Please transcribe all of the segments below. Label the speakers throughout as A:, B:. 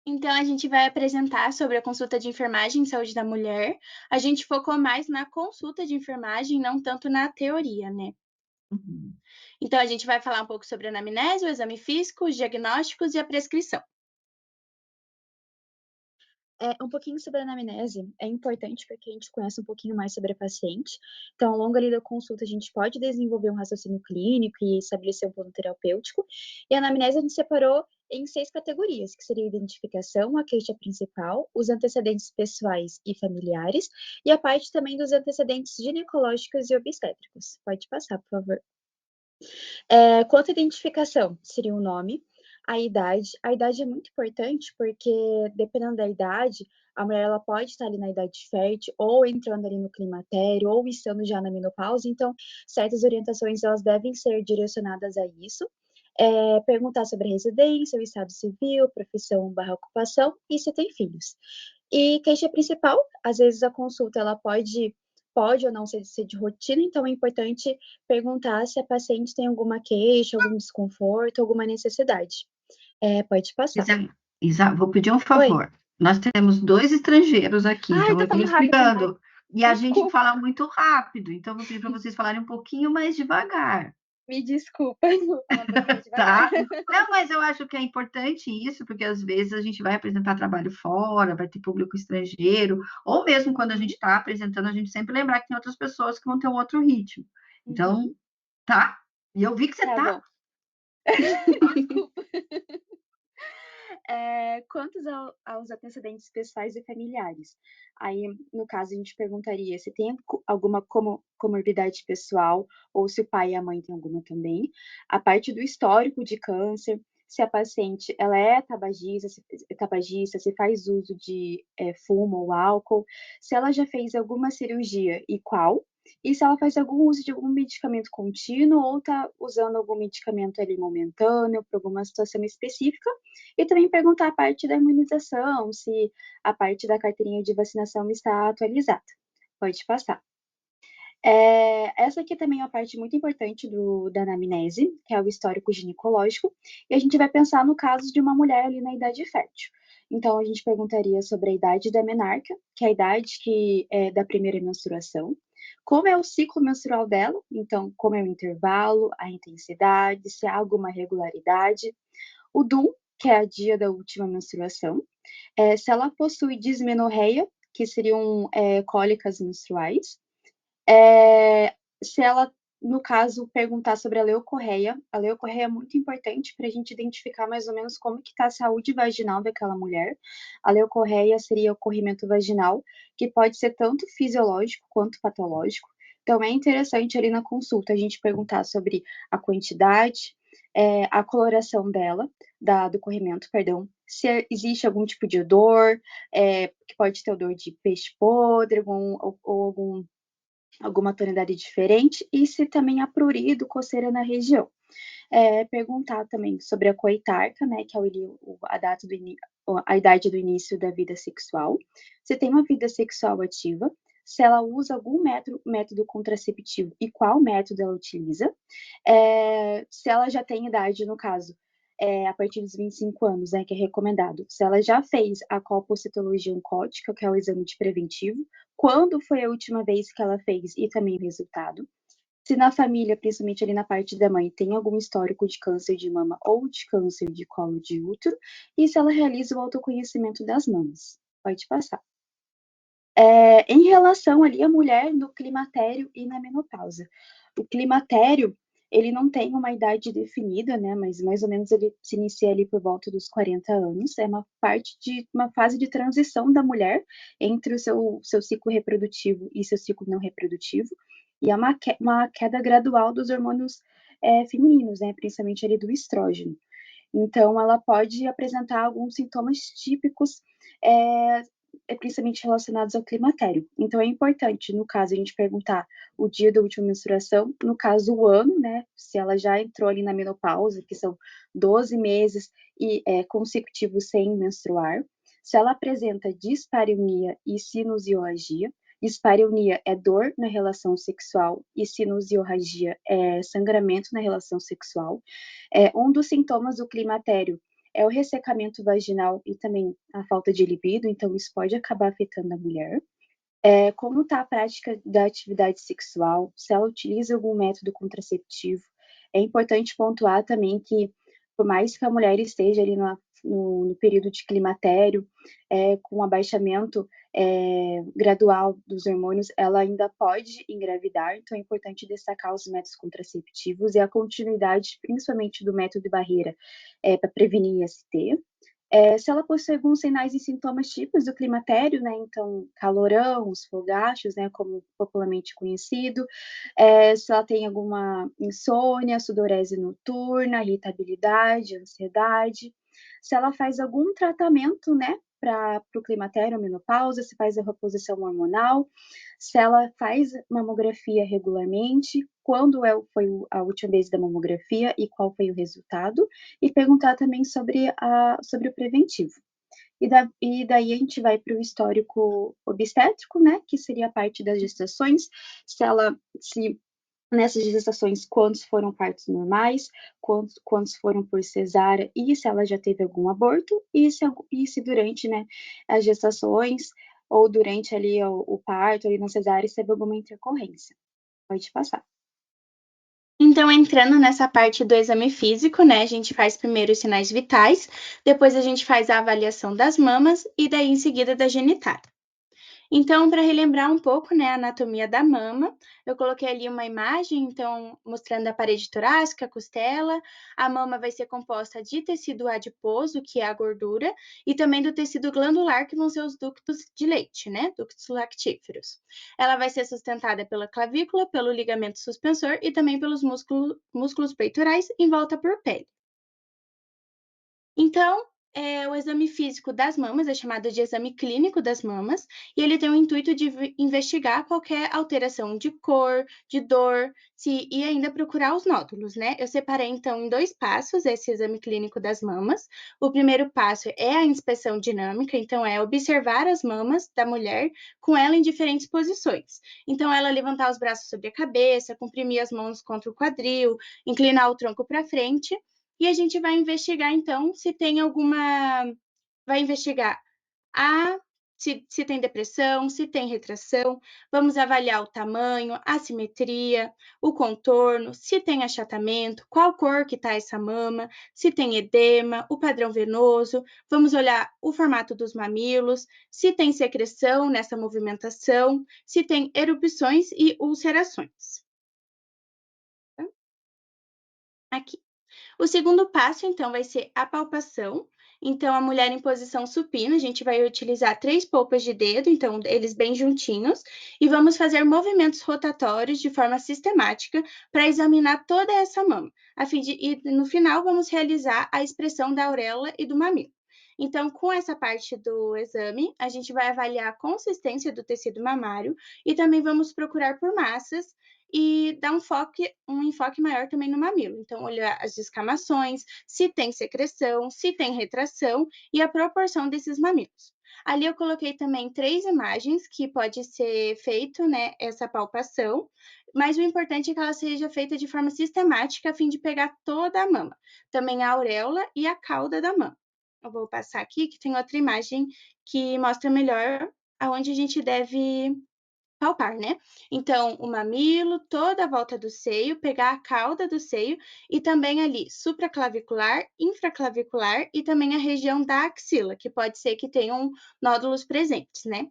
A: Então, a gente vai apresentar sobre a consulta de enfermagem em saúde da mulher. A gente focou mais na consulta de enfermagem, não tanto na teoria, né?
B: Uhum.
A: Então, a gente vai falar um pouco sobre a anamnese, o exame físico, os diagnósticos e a prescrição.
C: Um pouquinho sobre a anamnese é importante porque a gente conhece um pouquinho mais sobre a paciente. Então, ao longo ali da consulta, a gente pode desenvolver um raciocínio clínico e estabelecer um plano terapêutico. E a anamnese a gente separou em 6 categorias, que seria a identificação, a queixa principal, os antecedentes pessoais e familiares, e a parte também dos antecedentes ginecológicos e obstétricos. Pode passar, por favor. Quanto à identificação, seria o nome, a idade. A idade é muito importante, porque dependendo da idade, a mulher ela pode estar ali na idade fértil, ou entrando ali no climatério, ou estando já na menopausa, então certas orientações elas devem ser direcionadas a isso. Perguntar sobre a residência, o estado civil, profissão/ocupação e se tem filhos. E queixa principal, às vezes a consulta ela pode ou não ser de rotina, então é importante perguntar se a paciente tem alguma queixa, algum desconforto, alguma necessidade. Pode passar.
B: Vou pedir um
C: Oi.
B: favor. Nós temos dois estrangeiros aqui,
C: Ai,
B: então
C: tá
B: eu estou
C: falando rápido demais.
B: explicando. E a gente
C: Desculpa,
B: fala muito rápido, então eu vou pedir para vocês falarem um pouquinho mais devagar,
C: me desculpa. Vou falar um pouquinho mais devagar.
B: tá? Não, mas eu acho que é importante isso, porque às vezes a gente vai apresentar trabalho fora, vai ter público estrangeiro, ou mesmo quando a gente
C: Uhum,
B: está apresentando, a gente sempre lembrar que tem outras pessoas que vão ter um outro ritmo. Então,
C: uhum.
B: tá? E eu vi que você
C: Tá
B: tá.
C: bom. Desculpa. Quantos aos antecedentes pessoais e familiares? Aí, no caso, a gente perguntaria se tem alguma comorbidade pessoal ou se o pai e a mãe têm alguma também. A parte do histórico de câncer, se a paciente ela é tabagista, se faz uso de fumo ou álcool, se ela já fez alguma cirurgia e qual, e se ela faz algum uso de algum medicamento contínuo ou está usando algum medicamento ali momentâneo para alguma situação específica, e também perguntar a parte da imunização, se a parte da carteirinha de vacinação está atualizada. Pode passar. Essa aqui também é uma parte muito importante da anamnese, que é o histórico ginecológico, e a gente vai pensar no caso de uma mulher ali na idade fértil. Então, a gente perguntaria sobre a idade da menarca, que é a idade que é da primeira menstruação, como é o ciclo menstrual dela, então, como é o intervalo, a intensidade, se há alguma regularidade, o DUM, que é a dia da última menstruação, se ela possui dismenorreia, que seriam cólicas menstruais, se ela, no caso, perguntar sobre a leucorreia é muito importante para a gente identificar mais ou menos como que está a saúde vaginal daquela mulher. A leucorreia seria o corrimento vaginal, que pode ser tanto fisiológico quanto patológico. Então, é interessante ali na consulta a gente perguntar sobre a quantidade, a coloração dela, do corrimento, perdão, se existe algum tipo de odor, que pode ter odor de peixe podre, ou alguma tonalidade diferente, e se também há prurido, coceira na região. Perguntar também sobre a coitarca, né, que é a data a idade do início da vida sexual, se tem uma vida sexual ativa, se ela usa algum método contraceptivo e qual método ela utiliza, se ela já tem idade, no caso, a partir dos 25 anos, né, que é recomendado, se ela já fez a colpocitologia oncótica, que é o exame de preventivo, quando foi a última vez que ela fez e também o resultado, se na família, principalmente ali na parte da mãe, tem algum histórico de câncer de mama ou de câncer de colo de útero, e se ela realiza o autoconhecimento das mamas. Pode passar. Em relação ali à mulher no climatério e na menopausa. O climatério, ele não tem uma idade definida, né, mas mais ou menos ele se inicia ali por volta dos 40 anos, é uma fase de transição da mulher entre o seu ciclo reprodutivo e seu ciclo não reprodutivo, e é uma queda gradual dos hormônios, femininos, né, principalmente ali do estrógeno. Então, ela pode apresentar alguns sintomas típicos, eh, principalmente relacionados ao climatério. Então, é importante, no caso, a gente perguntar o dia da última menstruação, no caso, o ano, né? Se ela já entrou ali na menopausa, que são 12 meses e consecutivos sem menstruar. Se ela apresenta dispareunia e sinusiorragia. Dispareunia é dor na relação sexual e sinusiorragia é sangramento na relação sexual. Um dos sintomas do climatério é o ressecamento vaginal e também a falta de libido, então isso pode acabar afetando a mulher. Como está a prática da atividade sexual, se ela utiliza algum método contraceptivo. É importante pontuar também que, por mais que a mulher esteja ali no período de climatério, com abaixamento gradual dos hormônios, ela ainda pode engravidar, então é importante destacar os métodos contraceptivos e a continuidade, principalmente do método de barreira, para prevenir IST. Se ela possui alguns sinais e sintomas típicos do climatério, né, então calorão, os fogachos, né, como popularmente conhecido, se ela tem alguma insônia, sudorese noturna, irritabilidade, ansiedade, se ela faz algum tratamento, né, para o climatério, menopausa, se faz a reposição hormonal, se ela faz mamografia regularmente, quando foi a última vez da mamografia e qual foi o resultado, e perguntar também sobre o preventivo. E daí a gente vai para o histórico obstétrico, né, que seria a parte das gestações, se nessas gestações, quantos foram partos normais, quantos foram por cesárea, e se ela já teve algum aborto, e se durante, né, as gestações, ou durante ali o parto, ali na cesárea, se teve alguma intercorrência. Pode passar.
A: Então, entrando nessa parte do exame físico, né, a gente faz primeiro os sinais vitais, depois a gente faz a avaliação das mamas e daí em seguida da genitália. Então, para relembrar um pouco, né, a anatomia da mama, eu coloquei ali uma imagem, então, mostrando a parede torácica, a costela. A mama vai ser composta de tecido adiposo, que é a gordura, e também do tecido glandular, que vão ser os ductos de leite, né, ductos lactíferos. Ela vai ser sustentada pela clavícula, pelo ligamento suspensor e também pelos músculos peitorais em volta por pele. Então, o exame físico das mamas é chamado de exame clínico das mamas, e ele tem o intuito de investigar qualquer alteração de cor, de dor, e ainda procurar os nódulos, né? Eu separei, então, em 2 passos esse exame clínico das mamas. O primeiro passo é a inspeção dinâmica, então é observar as mamas da mulher com ela em diferentes posições. Então, ela levantar os braços sobre a cabeça, comprimir as mãos contra o quadril, inclinar o tronco para frente, e a gente vai investigar, então, se tem alguma. Vai investigar se tem depressão, se tem retração, vamos avaliar o tamanho, a simetria, o contorno, se tem achatamento, qual cor que está essa mama, se tem edema, o padrão venoso, vamos olhar o formato dos mamilos, se tem secreção nessa movimentação, se tem erupções e ulcerações. Aqui. O segundo passo, então, vai ser a palpação. Então, a mulher em posição supina, a gente vai utilizar 3 polpas de dedo, então, eles bem juntinhos, e vamos fazer movimentos rotatórios de forma sistemática para examinar toda essa mama. E no final, vamos realizar a expressão da auréola e do mamilo. Então, com essa parte do exame, a gente vai avaliar a consistência do tecido mamário e também vamos procurar por massas e dar um enfoque maior também no mamilo. Então, olhar as descamações, se tem secreção, se tem retração e a proporção desses mamilos. Ali eu coloquei também 3 imagens que pode ser feito, né, essa palpação, mas o importante é que ela seja feita de forma sistemática a fim de pegar toda a mama, também a auréola e a cauda da mama. Eu vou passar aqui que tem outra imagem que mostra melhor aonde a gente deve palpar, né? Então, o mamilo, toda a volta do seio, pegar a cauda do seio e também ali supraclavicular, infraclavicular e também a região da axila, que pode ser que tenham nódulos presentes, né?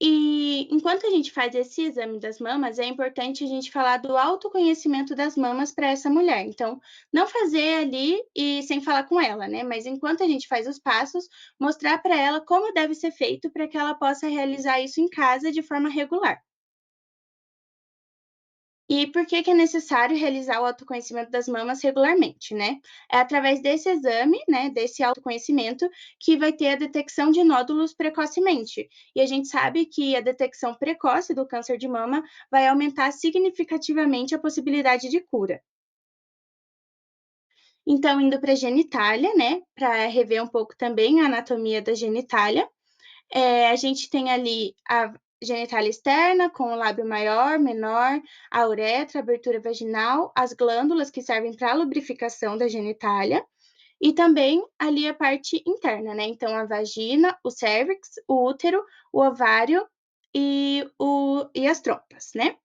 A: E enquanto a gente faz esse exame das mamas, é importante a gente falar do autoconhecimento das mamas para essa mulher. Então, não fazer ali e sem falar com ela, né? Mas enquanto a gente faz os passos, mostrar para ela como deve ser feito para que ela possa realizar isso em casa de forma regular. E por que é necessário realizar o autoconhecimento das mamas regularmente, né? É através desse exame, né, desse autoconhecimento, que vai ter a detecção de nódulos precocemente. E a gente sabe que a detecção precoce do câncer de mama vai aumentar significativamente a possibilidade de cura. Então, indo para a genitália, né, para rever um pouco também a anatomia da genitália, a gente tem ali genitália externa, com o lábio maior, menor, a uretra, a abertura vaginal, as glândulas que servem para a lubrificação da genitália, e também ali a parte interna, né? Então, a vagina, o cérvix, o útero, o ovário e as trompas, né?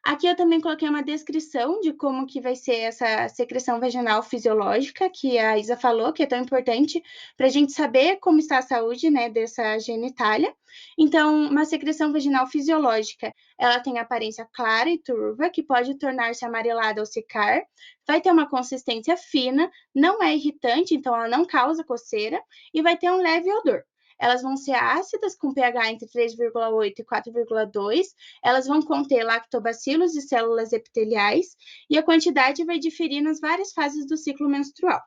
A: Aqui eu também coloquei uma descrição de como que vai ser essa secreção vaginal fisiológica, que a Isa falou, que é tão importante para a gente saber como está a saúde, né, dessa genitália. Então, uma secreção vaginal fisiológica, ela tem aparência clara e turva, que pode tornar-se amarelada ou secar, vai ter uma consistência fina, não é irritante, então ela não causa coceira, e vai ter um leve odor. Elas vão ser ácidas, com pH entre 3,8 e 4,2. Elas vão conter lactobacilos e células epiteliais, e a quantidade vai diferir nas várias fases do ciclo menstrual.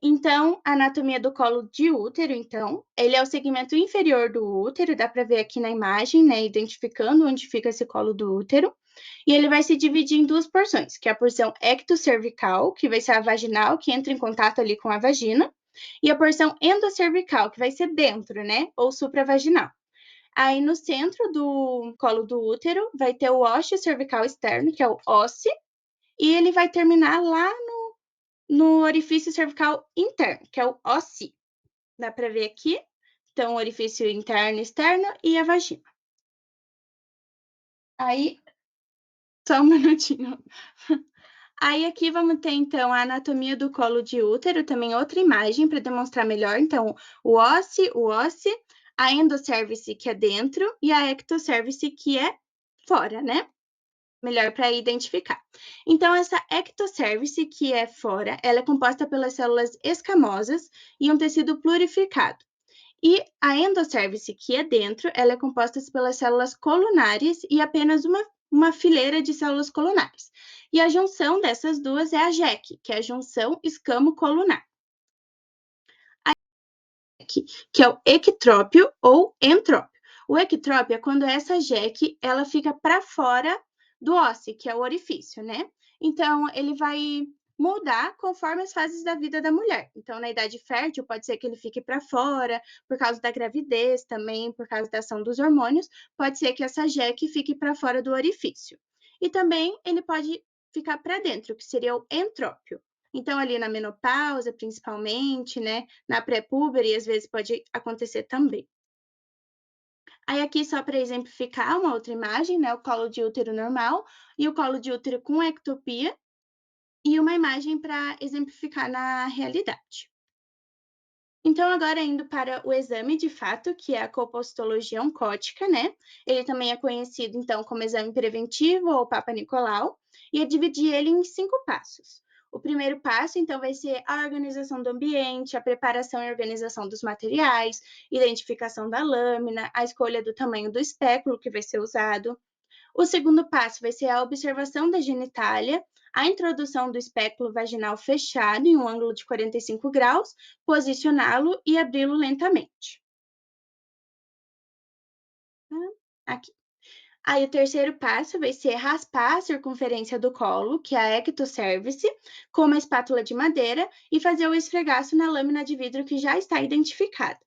A: Então, a anatomia do colo de útero, então, ele é o segmento inferior do útero, dá para ver aqui na imagem, né, identificando onde fica esse colo do útero, e ele vai se dividir em duas porções, que é a porção ectocervical, que vai ser a vaginal, que entra em contato ali com a vagina, e a porção endocervical, que vai ser dentro, né, ou supravaginal. Aí, no centro do colo do útero, vai ter o ósseo cervical externo, que é o OSCE, e ele vai terminar lá no orifício cervical interno, que é o OSCE. Dá para ver aqui? Então, o orifício interno e externo e a vagina. Aí, só um minutinho. Aí, aqui vamos ter, então, a anatomia do colo de útero, também outra imagem para demonstrar melhor. Então, o ósseo, a endocérvice, que é dentro, e a ectocérvice, que é fora, né? Melhor para identificar. Então, essa ectocérvice, que é fora, ela é composta pelas células escamosas e um tecido plurificado. E a endocérvice, que é dentro, ela é composta pelas células colunares e apenas uma fileira de células colunares. E a junção dessas duas é a JEC, que é a junção escamo-colunar. Que é o ectrópio ou entrópio. O ectrópio é quando essa JEC ela fica para fora do ósseo, que é o orifício, né? Então, ele vai mudar conforme as fases da vida da mulher. Então, na idade fértil, pode ser que ele fique para fora, por causa da gravidez também, por causa da ação dos hormônios, pode ser que essa JEC fique para fora do orifício. E também ele pode ficar para dentro, que seria o entrópio. Então, ali na menopausa, principalmente, né? Na pré-púbere, às vezes pode acontecer também. Aí, aqui, só para exemplificar uma outra imagem, né? O colo de útero normal e o colo de útero com ectopia. E uma imagem para exemplificar na realidade. Então, agora indo para o exame de fato, que é a colpostologia oncótica, né? Ele também é conhecido, então, como exame preventivo ou Papa Nicolau, e eu dividi ele em 5 passos. O primeiro passo, então, vai ser a organização do ambiente, a preparação e organização dos materiais, identificação da lâmina, a escolha do tamanho do espéculo que vai ser usado. O segundo passo vai ser a observação da genitália, a introdução do espéculo vaginal fechado em um ângulo de 45 graus, posicioná-lo e abri-lo lentamente. Aqui. Aí, o terceiro passo vai ser raspar a circunferência do colo, que é a ectocérvice, com uma espátula de madeira e fazer o esfregaço na lâmina de vidro que já está identificada.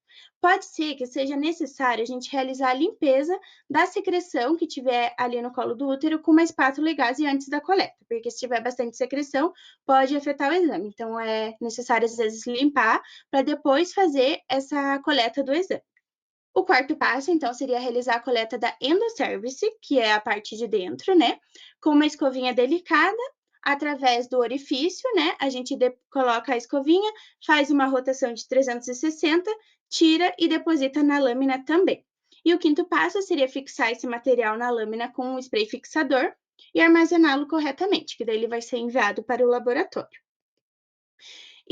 A: Pode ser que seja necessário a gente realizar a limpeza da secreção que tiver ali no colo do útero com uma espátula e gaze antes da coleta, porque se tiver bastante secreção, pode afetar o exame. Então, é necessário, às vezes, limpar para depois fazer essa coleta do exame. O quarto passo, então, seria realizar a coleta da endocérvice, que é a parte de dentro, né? Com uma escovinha delicada, através do orifício, né? A gente coloca a escovinha, faz uma rotação de 360, tira e deposita na lâmina também. E o quinto passo seria fixar esse material na lâmina com um spray fixador e armazená-lo corretamente, que daí ele vai ser enviado para o laboratório.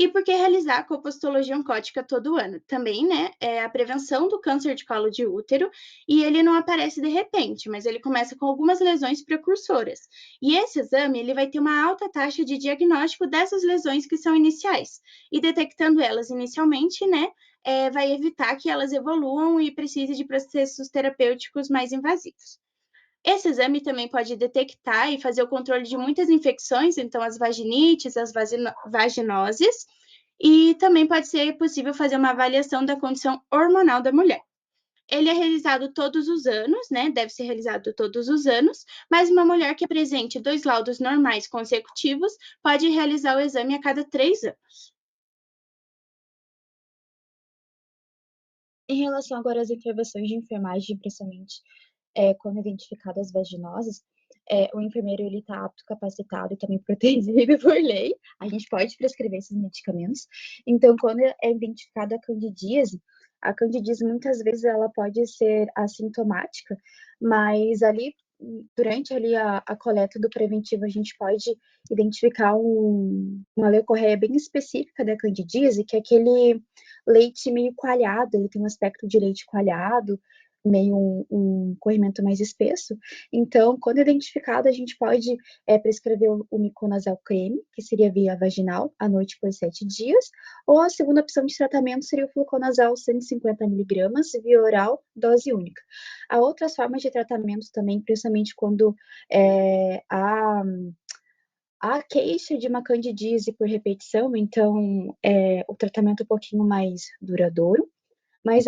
A: E por que realizar a colpostologia oncótica todo ano? Também, né, é a prevenção do câncer de colo de útero, e ele não aparece de repente, mas ele começa com algumas lesões precursoras. E esse exame, ele vai ter uma alta taxa de diagnóstico dessas lesões que são iniciais. E detectando elas inicialmente, né, vai evitar que elas evoluam e precisem de processos terapêuticos mais invasivos. Esse exame também pode detectar e fazer o controle de muitas infecções, então as vaginites, as vaginoses, e também pode ser possível fazer uma avaliação da condição hormonal da mulher. Ele é realizado todos os anos, né? Deve ser realizado todos os anos, mas uma mulher que apresente 2 laudos normais consecutivos pode realizar o exame a cada 3 anos.
C: Em relação agora às intervenções de enfermagem, principalmente quando identificadas vaginoses, o enfermeiro ele está apto, capacitado e também protegido por lei. A gente pode prescrever esses medicamentos. Então, quando é identificada a candidíase muitas vezes ela pode ser assintomática, mas ali durante ali a coleta do preventivo a gente pode identificar uma leucorreia bem específica da candidíase, que é aquele leite meio coalhado, ele tem um aspecto de leite coalhado, meio um corrimento mais espesso. Então, quando identificado, a gente pode prescrever o miconazol creme, que seria via vaginal, à noite por 7 dias, ou a segunda opção de tratamento seria o fluconazol 150 mg, via oral, dose única. Há outras formas de tratamento também, principalmente quando há queixa de uma candidíase por repetição, então o tratamento é um pouquinho mais duradouro. Mas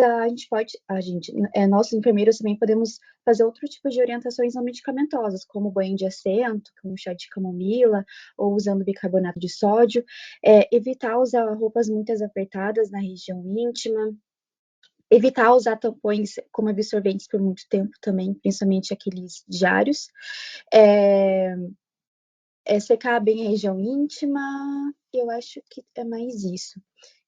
C: nós enfermeiros também podemos fazer outro tipo de orientações não medicamentosas, como banho de assento, como chá de camomila, ou usando bicarbonato de sódio, evitar usar roupas muito apertadas na região íntima, evitar usar tampões como absorventes por muito tempo também, principalmente aqueles diários, secar bem a região íntima, eu acho que é mais isso.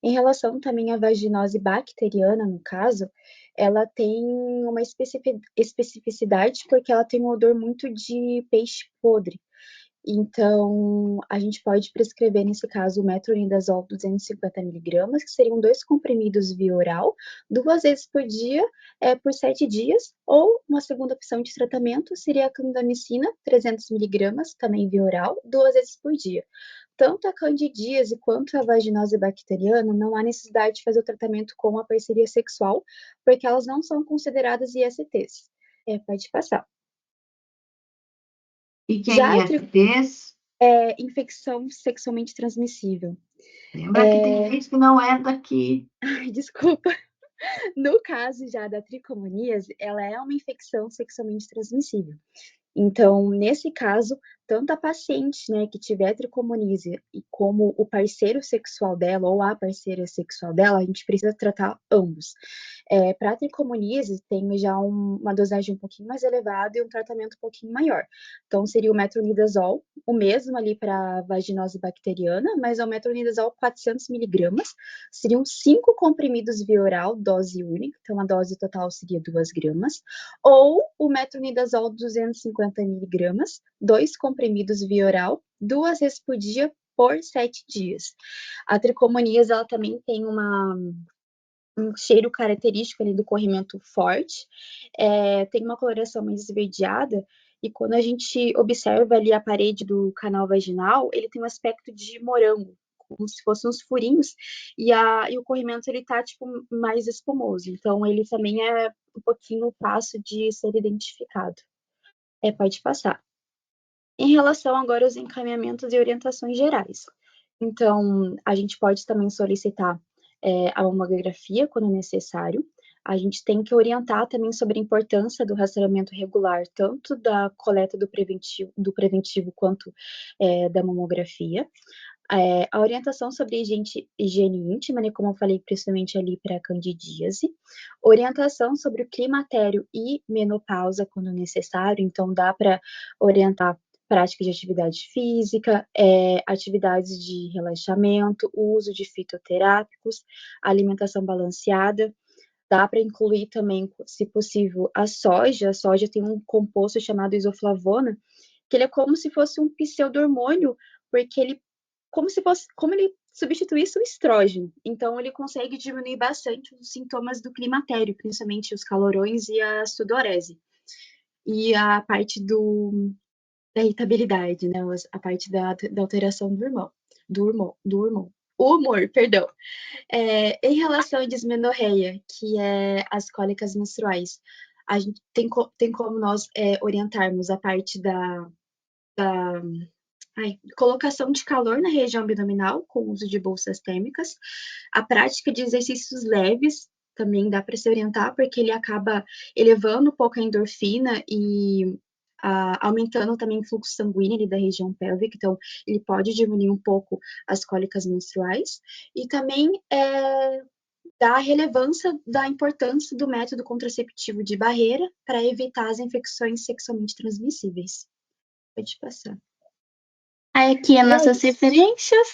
C: Em relação também à vaginose bacteriana, no caso, ela tem uma especificidade porque ela tem um odor muito de peixe podre. Então, a gente pode prescrever, nesse caso, o metronidazol 250 mg, que seriam 2 comprimidos via oral, 2 vezes por dia, por 7 dias, ou uma segunda opção de tratamento seria a clindamicina, 300 mg, também via oral, 2 vezes por dia. Tanto a candidíase quanto a vaginose bacteriana, não há necessidade de fazer o tratamento com a parceria sexual, porque elas não são consideradas ISTs. Pode passar.
B: E que
C: Já
B: é ISTs?
C: Infecção sexualmente transmissível.
B: Lembra que tem gente que não é daqui.
C: Ai, desculpa. No caso já da tricomoníase, ela é uma infecção sexualmente transmissível. Então, nesse caso, tanto a paciente, né, que tiver tricomoníase e como o parceiro sexual dela ou a parceira sexual dela, a gente precisa tratar ambos. Para a tricomoníase, tem já uma dosagem um pouquinho mais elevada e um tratamento um pouquinho maior. Então, seria o metronidazol, o mesmo ali para a vaginose bacteriana, mas é o metronidazol 400 mg. Seriam 5 comprimidos via oral, dose única, então a dose total seria 2 gramas. Ou o metronidazol 250 mg, 2 comprimidos via oral, 2 vezes por dia, por 7 dias. A tricomoníase, ela também tem um cheiro característico ali do corrimento forte, tem uma coloração mais esverdeada, e quando a gente observa ali a parede do canal vaginal, ele tem um aspecto de morango, como se fossem uns furinhos, e o corrimento ele tá tipo mais espumoso, então ele também é um pouquinho fácil de ser identificado. Pode passar. Em relação agora aos encaminhamentos e orientações gerais. Então, a gente pode também solicitar a mamografia quando necessário. A gente tem que orientar também sobre a importância do rastreamento regular, tanto da coleta do preventivo quanto da mamografia. A orientação sobre higiene íntima, né, como eu falei, principalmente ali para a candidíase. Orientação sobre o climatério e menopausa quando necessário, então dá para orientar prática de atividade física, atividades de relaxamento, uso de fitoterápicos, alimentação balanceada. Dá para incluir também, se possível, a soja. A soja tem um composto chamado isoflavona, que ele é como se fosse um pseudo-hormônio, porque como ele substituísse o estrógeno. Então, ele consegue diminuir bastante os sintomas do climatério, principalmente os calorões e a sudorese. E a parte da irritabilidade, né? A parte da alteração do humor, perdão. Em relação à dismenorreia, que é as cólicas menstruais, a gente tem como nós orientarmos a parte da colocação de calor na região abdominal com o uso de bolsas térmicas, a prática de exercícios leves também dá para se orientar, porque ele acaba elevando um pouco a endorfina e aumentando também o fluxo sanguíneo ali da região pélvica, então ele pode diminuir um pouco as cólicas menstruais, e também dá a relevância da importância do método contraceptivo de barreira para evitar as infecções sexualmente transmissíveis. Pode passar.
A: Aí aqui as
C: E é
A: nossas
C: isso.
A: referências.